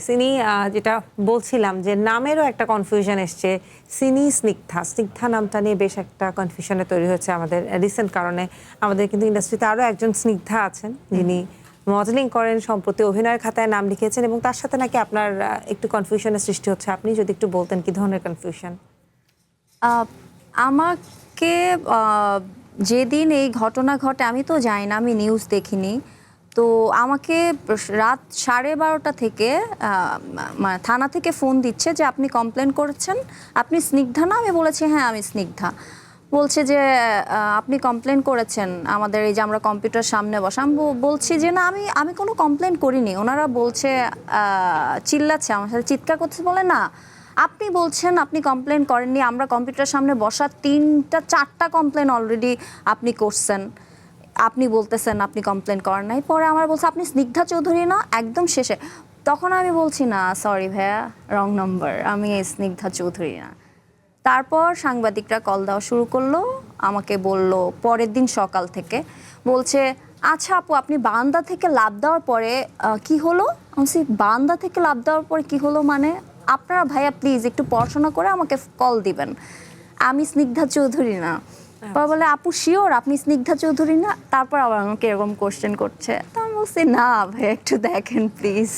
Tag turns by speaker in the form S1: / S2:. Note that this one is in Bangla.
S1: সিনি যেটা বলছিলাম যে নামেরও একটা কনফিউশন এসছে, সিনি স্নিগ্ধা। স্নিগ্ধা নামটা নিয়ে বেশ একটা কনফিউশনে তৈরি হয়েছে আমাদের রিসেন্ট কারণে। আমাদের কিন্তু ইন্ডাস্ট্রিতে আরও একজন স্নিগ্ধা আছেন যিনি মডেলিং করেন, সম্প্রতি অভিনয়ের খাতায় নাম লিখেছেন এবং তার সাথে নাকি আপনার একটু কনফিউশনের সৃষ্টি হচ্ছে। আপনি যদি একটু বলতেন কি ধরনের কনফিউশন?
S2: আমাকে যেদিন এই ঘটনা ঘটে আমি তো জানি না, আমি নিউজ দেখিনি। তো আমাকে রাত 12:30 থেকে মানে থানা থেকে ফোন দিচ্ছে যে আপনি কমপ্লেন করেছেন, আপনি স্নিগ্ধা না? আমি বলেছি হ্যাঁ আমি স্নিগ্ধা। বলছে যে আপনি কমপ্লেন করেছেন আমাদের এই যে আমরা কম্পিউটার সামনে বসা। আমি বলছি যে না আমি কোনো কমপ্লেন করিনি। ওনারা বলছে চিল্লাচ্ছে আমার সাথে, চিৎকার করতে, বলে না আপনি বলছেন আপনি কমপ্লেন করেননি, আমরা কম্পিউটার সামনে বসা 3-4টা কমপ্লেন অলরেডি আপনি করছেন, আপনি বলতেছেন আপনি কমপ্লেন করেন নাই। পরে আমার বলছে আপনি স্নিগ্ধা চৌধুরী না? একদম শেষে তখন আমি বলছি না সরি ভাইয়া, রং নাম্বার, আমি স্নিগ্ধা চৌধুরী না। তারপর সাংবাদিকরা কল দেওয়া শুরু করলো, আমাকে বলল পরের দিন সকাল থেকে, বলছে আচ্ছা আপু আপনি বারান্দা থেকে লাফ দেওয়ার পরে কি হলো? আমি বলছি বারান্দা থেকে লাফ দেওয়ার পরে কি হলো মানে? আপনারা ভাইয়া প্লিজ একটু পড়াশোনা করে আমাকে কল দিবেন, আমি স্নিগ্ধা চৌধুরী না। পরে বলে আপু শিওর আপনি স্নিগ্ধা চৌধুরী না? তারপর আবার আমাকে এরকম কোশ্চেন করছে। তো আমি বলছি না ভাই একটু দেখেন প্লিজ।